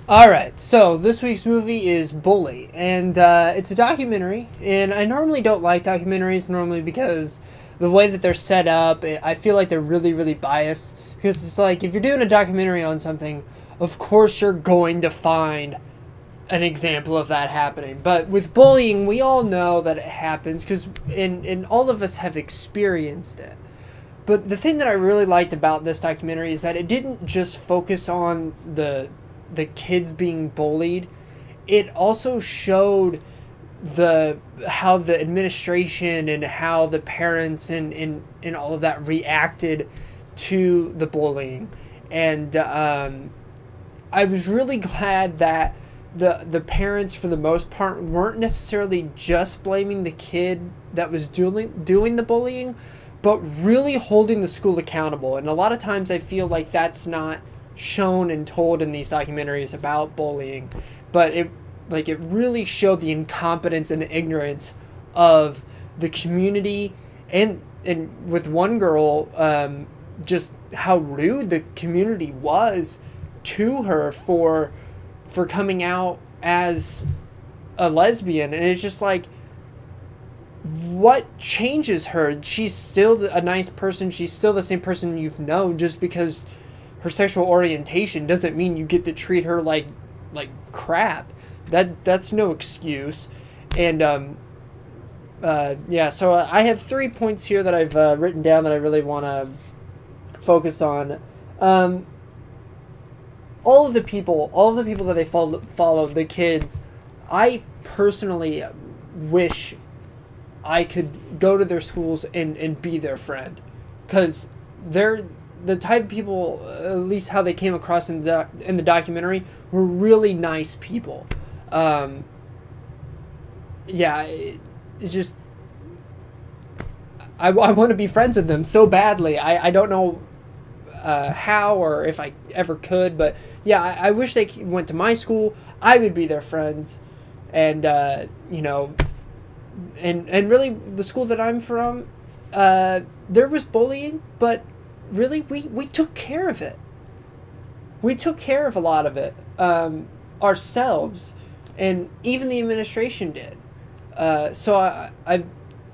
All right, so this week's movie is Bully, and it's a documentary. And I normally don't like documentaries normally because the way that they're set up, I feel like they're really, really biased. Because it's like if you're doing a documentary on something, of course you're going to find an example of that happening. But with bullying, we all know that it happens because and all of us have experienced it. But the thing that I really liked about this documentary is that it didn't just focus on the kids being bullied. It also showed the how the administration and how the parents and all of that reacted to the bullying. And I was really glad that the parents for the most part weren't necessarily just blaming the kid that was doing the bullying, but really holding the school accountable. And a lot of times I feel like that's not shown and told in these documentaries about bullying, but it really showed the incompetence and the ignorance of the community, and with one girl, just how rude the community was to her for coming out as a lesbian. And it's just like, what changes her? She's still a nice person. She's still the same person you've known. Just because her sexual orientation doesn't mean you get to treat her like crap. That's no excuse. And yeah, so I have 3 points here that I've written down that I really want to focus on. All of the people that they followed, the kids, I personally wish I could go to their schools and be their friend, because they're the type of people, at least how they came across in the documentary, were really nice people. Yeah, it just I want to be friends with them so badly. I don't know how or if I ever could, but yeah, I wish they went to my school. I would be their friends, and you know, and really the school that I'm from, there was bullying, but really we took care of it. We took care of a lot of it ourselves, and even the administration did. So I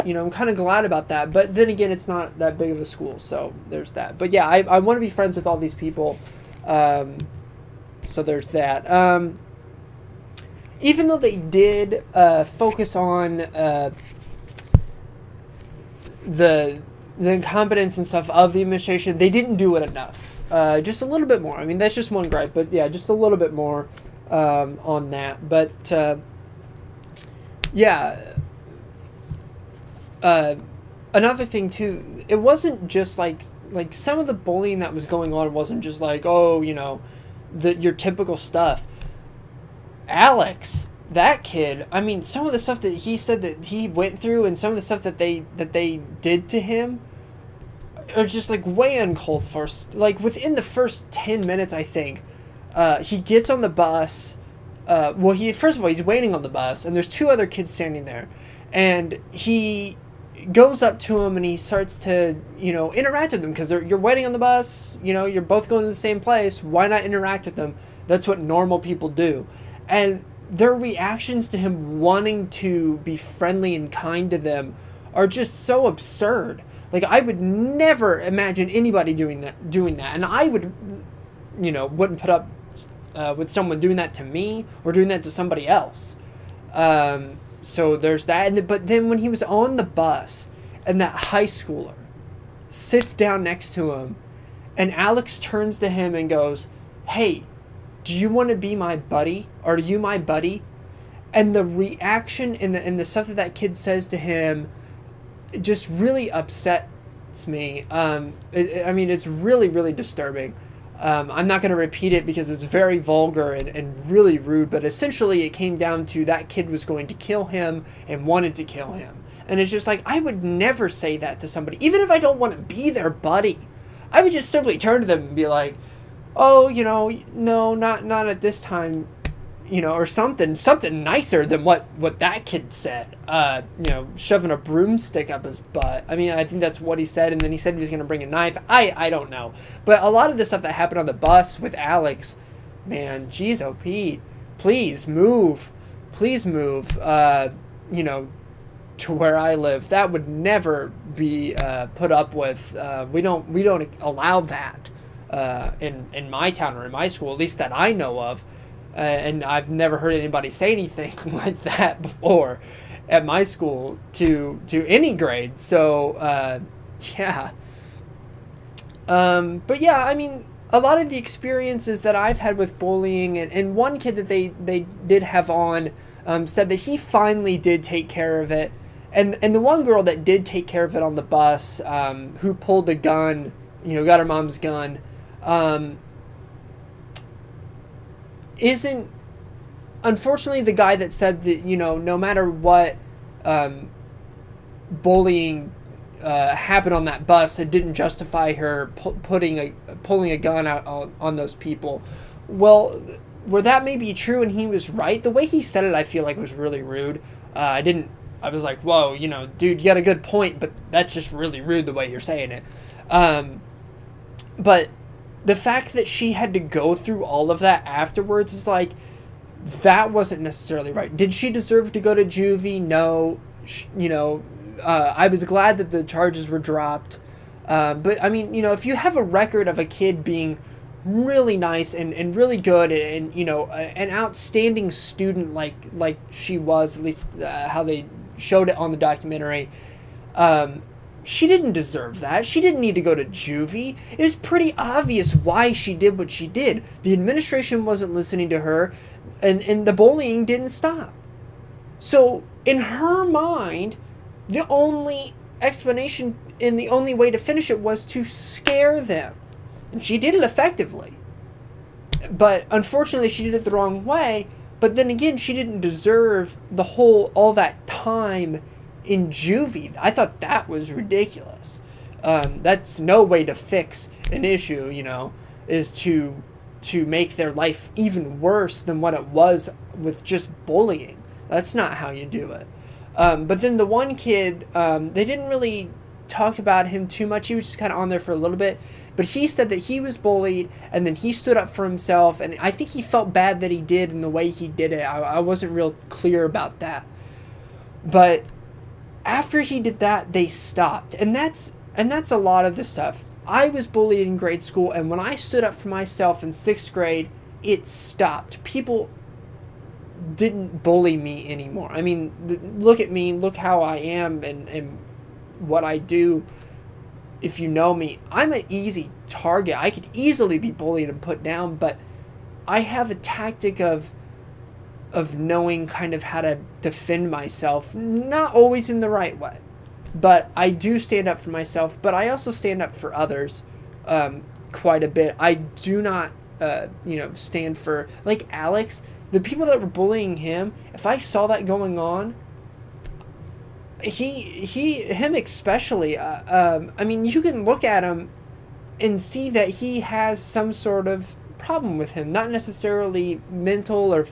I'm kind of glad about that. But then again, it's not that big of a school, so there's that. But yeah, I want to be friends with all these people. So there's that. Even though they did focus on the incompetence and stuff of the administration, they didn't do it enough. Just a little bit more. I mean, that's just one gripe, but yeah, just a little bit more on that. But yeah, another thing too, it wasn't just like some of the bullying that was going on wasn't just like, oh, your typical stuff. Alex, that kid, I mean, some of the stuff that he said that he went through and some of the stuff that they did to him are just like way uncalled for. Like within the first 10 minutes, I think, he gets on the bus. Well, first of all, he's waiting on the bus, and there's two other kids standing there, and he goes up to him and he starts to interact with them because you're waiting on the bus. You're both going to the same place. Why not interact with them? That's what normal people do. And their reactions to him wanting to be friendly and kind to them are just so absurd. Like, I would never imagine anybody doing that, and I wouldn't put up with someone doing that to me or doing that to somebody else. So there's that. But then when he was on the bus and that high schooler sits down next to him, and Alex turns to him and goes, "Hey, do you want to be my buddy? Are you my buddy?" And the reaction and the stuff that kid says to him just really upsets me. I mean, it's really, really disturbing. I'm not going to repeat it because it's very vulgar and really rude, but essentially it came down to that kid was going to kill him and wanted to kill him. And it's just like, I would never say that to somebody, even if I don't want to be their buddy. I would just simply turn to them and be like, "Oh, no, not at this time," or something nicer than what that kid said. Shoving a broomstick up his butt. I mean, I think that's what he said, and then he said he was going to bring a knife. I don't know. But a lot of the stuff that happened on the bus with Alex man, geez, oh Pete, please move, you know, to where I live. That would never be put up with. We don't allow that in my town or in my school, at least that I know of. And I've never heard anybody say anything like that before at my school to any grade. So yeah. But yeah, I mean, a lot of the experiences that I've had with bullying, and one kid that they did have on said that he finally did take care of it. And the one girl that did take care of it on the bus, who pulled a gun, you know, got her mom's gun, isn't, unfortunately, the guy that said that, you know, no matter what bullying happened on that bus, it didn't justify her pulling a gun out on those people. Well, where that may be true and he was right, the way he said it, I feel like was really rude. I was like, whoa, you know, dude, you got a good point, but that's just really rude the way you're saying it. But the fact that she had to go through all of that afterwards is like, that wasn't necessarily right. Did she deserve to go to juvie? No. You know, I was glad that the charges were dropped. But, I mean, you know, if you have a record of a kid being really nice and really good and, you know, an outstanding student like she was, at least how they showed it on the documentary, she didn't deserve that. She didn't need to go to juvie. It was pretty obvious why she did what she did. The administration wasn't listening to her, and the bullying didn't stop. So, in her mind, the only explanation and the only way to finish it was to scare them. And she did it effectively. But unfortunately, she did it the wrong way. But then again, she didn't deserve all that time in juvie. I thought that was ridiculous. That's no way to fix an issue, you know, is to make their life even worse than what it was with just bullying. That's not how you do it. But then the one kid, they didn't really talk about him too much. He was just kind of on there for a little bit. But he said that he was bullied, and then he stood up for himself, and I think he felt bad that he did in the way he did it. I wasn't real clear about that. But after he did that, they stopped. And that's a lot of the stuff. I was bullied in grade school, and when I stood up for myself in 6th grade, it stopped. People didn't bully me anymore. I mean, look at me, look how I am, and what I do. If you know me, I'm an easy target. I could easily be bullied and put down, but I have a tactic of knowing kind of how to defend myself, not always in the right way. But I do stand up for myself, but I also stand up for others quite a bit. I do not, stand for, like Alex, the people that were bullying him, if I saw that going on, him especially, I mean, you can look at him and see that he has some sort of problem with him, not necessarily mental or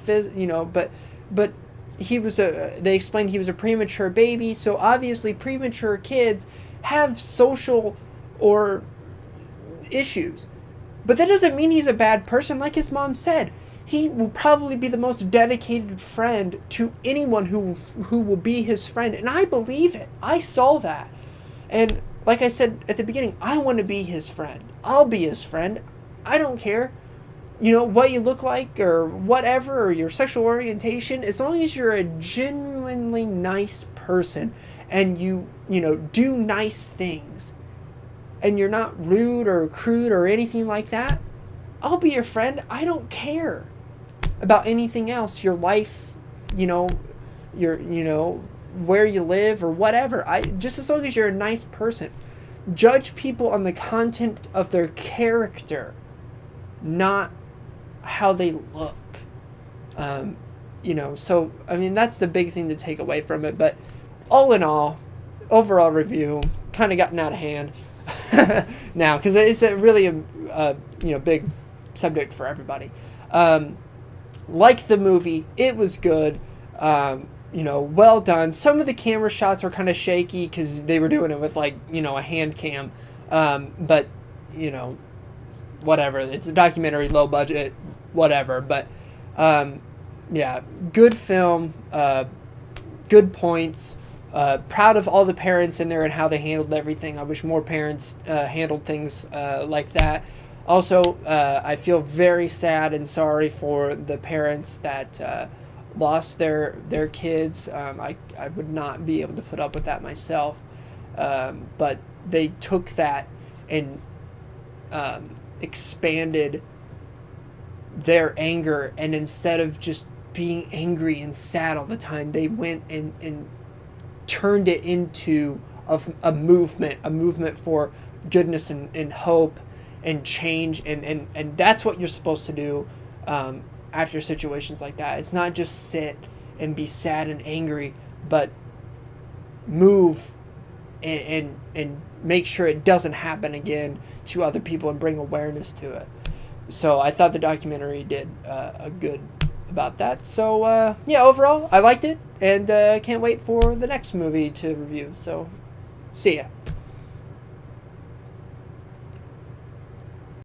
but he was they explained he was a premature baby, so obviously premature kids have social or issues. But that doesn't mean he's a bad person. Like his mom said, he will probably be the most dedicated friend to anyone who will be his friend. And I believe it. I saw that. And like I said at the beginning, I want to be his friend. I'll be his friend. I don't care, what you look like or whatever, or your sexual orientation, as long as you're a genuinely nice person and you do nice things and you're not rude or crude or anything like that, I'll be your friend. I don't care about anything else, your life, your where you live or whatever. Just as long as you're a nice person. Judge people on the content of their character, not how they look. So I mean, that's the big thing to take away from it. But all in all, overall review kind of gotten out of hand now, because it's a really big subject for everybody. Like the movie, it was good. Well done. Some of the camera shots were kind of shaky because they were doing it with a hand cam. But whatever. It's a documentary, low budget, whatever. But yeah, good film, good points. Proud of all the parents in there and how they handled everything. I wish more parents handled things like that. Also, I feel very sad and sorry for the parents that lost their kids. I would not be able to put up with that myself. But they took that and expanded their anger, and instead of just being angry and sad all the time, they went and turned it into a movement for goodness and hope and change, and that's what you're supposed to do after situations like that. It's not just sit and be sad and angry, but move and make sure it doesn't happen again to other people and bring awareness to it. So I thought the documentary did a good about that. So yeah, overall I liked it, and can't wait for the next movie to review. So see ya.